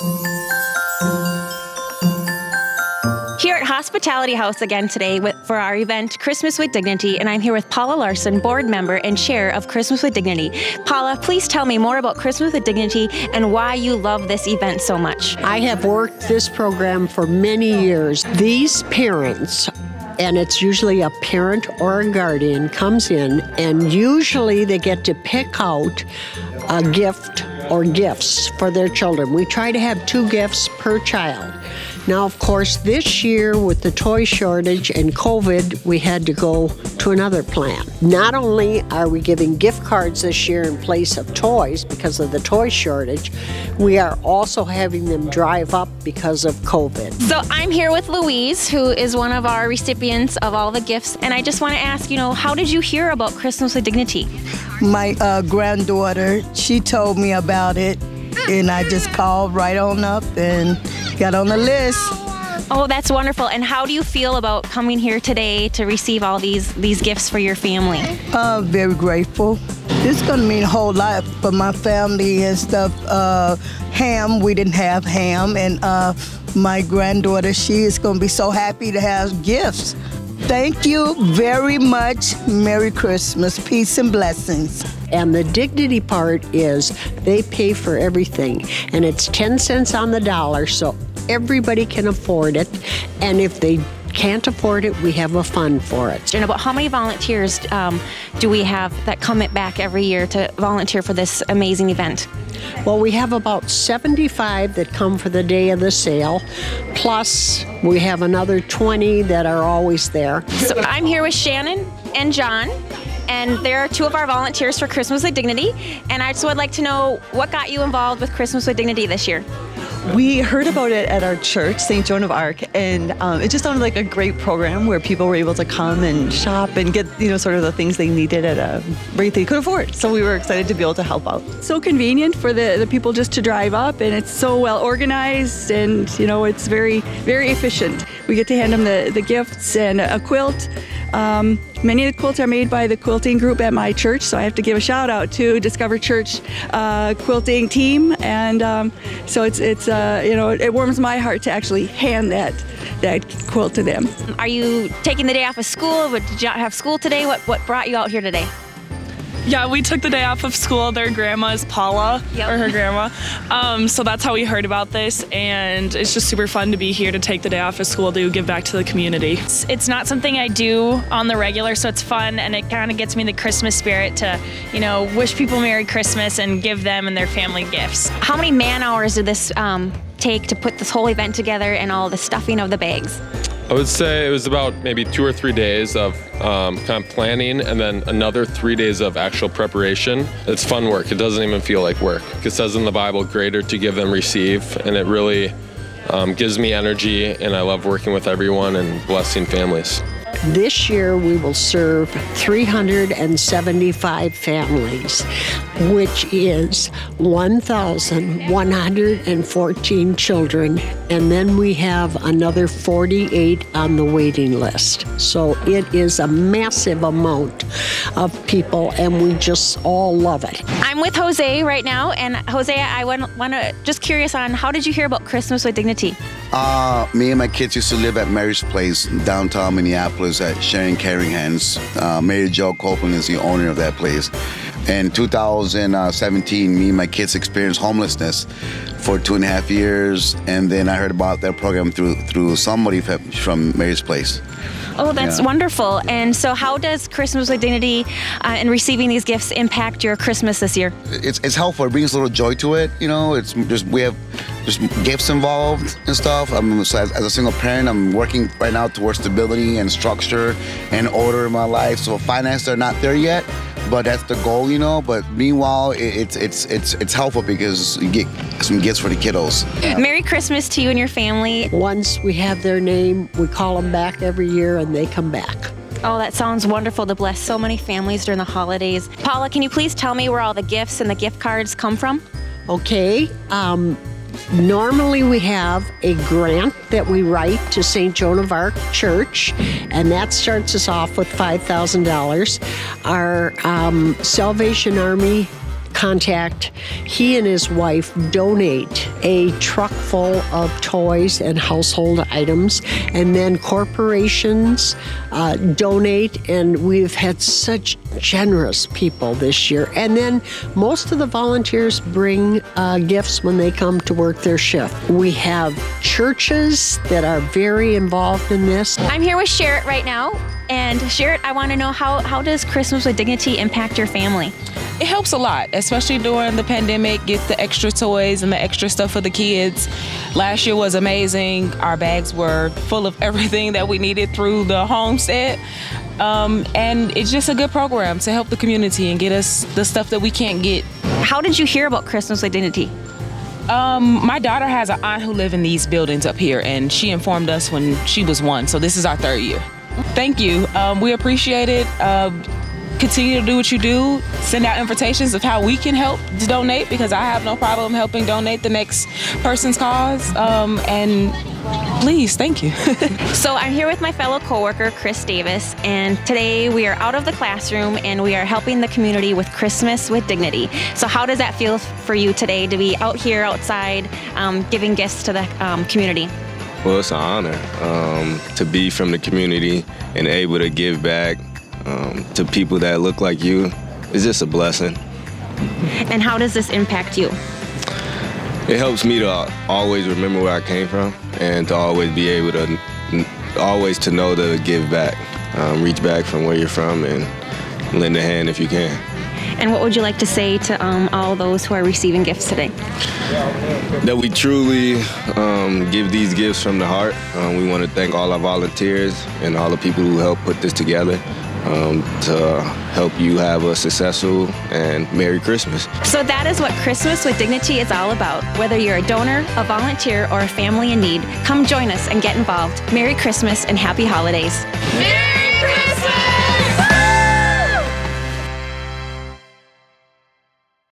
Here at Hospitality House again today for our event, Christmas with Dignity, and I'm here with Paula Larson, board member and chair of Christmas with Dignity. Paula, please tell me more about Christmas with Dignity and why you love this event so much. I have worked this program for many years. These parents, and it's usually a parent or a guardian, comes in, and usually they get to pick out a gift or gifts for their children. We try to have 2 gifts per child. Now, of course, this year with the toy shortage and COVID, we had to go to another plan. Not only are we giving gift cards this year in place of toys because of the toy shortage, we are also having them drive up because of COVID. So I'm here with Louise, who is one of our recipients of all the gifts, and I just want to ask, how did you hear about Christmas with Dignity? My granddaughter, she told me about it, and I just called right on up and got on the list. Oh, that's wonderful. And how do you feel about coming here today to receive all these gifts for your family? Very grateful. This is going to mean a whole lot for my family and stuff. Ham, we didn't have ham, and my granddaughter, she is going to be so happy to have gifts. Thank you very much. Merry Christmas. Peace and blessings. And the dignity part is they pay for everything, and it's 10 cents on the dollar, so everybody can afford it. And if they can't afford it, we have a fund for it. And about how many volunteers do we have that come back every year to volunteer for this amazing event? Well, we have about 75 that come for the day of the sale, plus we have another 20 that are always there. So I'm here with Shannon and John, and they're 2 of our volunteers for Christmas with Dignity, and I just would like to know what got you involved with Christmas with Dignity this year? We heard about it at our church, St. Joan of Arc, and it just sounded like a great program where people were able to come and shop and get, sort of the things they needed at a rate they could afford. So we were excited to be able to help out. So convenient for the people just to drive up, and it's so well organized, and it's very, very efficient. We get to hand them the gifts and a quilt. Many of the quilts are made by the quilting group at my church, so I have to give a shout out to Discover Church quilting team, and so it warms my heart to actually hand that quilt to them. Are you taking the day off of school? Did you not have school today? What brought you out here today? Yeah, we took the day off of school. Their grandma is Paula, or her grandma. So that's how we heard about this, and it's just super fun to be here to take the day off of school to give back to the community. It's not something I do on the regular, so it's fun, and it kind of gets me the Christmas spirit to, wish people Merry Christmas and give them and their family gifts. How many man hours did this take to put this whole event together and all the stuffing of the bags? I would say it was about maybe 2 or 3 days of kind of planning, and then another 3 days of actual preparation. It's fun work. It doesn't even feel like work. It says in the Bible, greater to give than receive, and it really gives me energy, and I love working with everyone and blessing families. This year we will serve 375 families, which is 1,114 children, and then we have another 48 on the waiting list. So it is a massive amount of people, and we just all love it. I'm with Jose right now, and Jose, I want to just curious on how did you hear about Christmas with Dignity? Me and my kids used to live at Mary's Place downtown Minneapolis at Sharing Caring Hands. Mary Jo Copeland is the owner of that place. In 2017, me and my kids experienced homelessness for 2.5 years, and then I heard about that program through somebody from Mary's Place. Oh, that's wonderful. And so how does Christmas with Dignity and receiving these gifts impact your Christmas this year? It's helpful. It brings a little joy to it. It's just, we have just gifts involved and stuff. As a single parent, I'm working right now towards stability and structure and order in my life. So finance, they're not there yet, but that's the goal, But meanwhile, it's helpful because you get some gifts for the kiddos. Merry Christmas to you and your family. Once we have their name, we call them back every year, and they come back. Oh, that sounds wonderful to bless so many families during the holidays. Paula, can you please tell me where all the gifts and the gift cards come from? Okay. Normally we have a grant that we write to St. Joan of Arc Church, and that starts us off with $5,000. Our Salvation Army contact. He and his wife donate a truck full of toys and household items, and then corporations donate, and we've had such generous people this year. And then most of the volunteers bring gifts when they come to work their shift. We have churches that are very involved in this. I'm here with Sherritt right now. And Sherritt, I want to know, how does Christmas with Dignity impact your family? It helps a lot, especially during the pandemic. Get the extra toys and the extra stuff for the kids. Last year was amazing. Our bags were full of everything that we needed through the homestead. And it's just a good program to help the community and get us the stuff that we can't get. How did you hear about Christmas with Dignity? My daughter has an aunt who lives in these buildings up here, and she informed us when she was 1, so this is our 3rd year. Thank you. We appreciate it. Continue to do what you do. Send out invitations of how we can help to donate, because I have no problem helping donate the next person's cause. And please, thank you. So I'm here with my fellow coworker, Chris Davis, and today we are out of the classroom and we are helping the community with Christmas with Dignity. So how does that feel for you today to be out here outside giving gifts to the community? Well, it's an honor to be from the community and able to give back to people that look like you. It's just a blessing. And how does this impact you? It helps me to always remember where I came from and to always be able to, to know to give back. Reach back from where you're from and lend a hand if you can. And what would you like to say to all those who are receiving gifts today? That we truly give these gifts from the heart. We want to thank all our volunteers and all the people who helped put this together to help you have a successful and Merry Christmas. So that is what Christmas with Dignity is all about. Whether you're a donor, a volunteer, or a family in need, come join us and get involved. Merry Christmas and Happy Holidays. Merry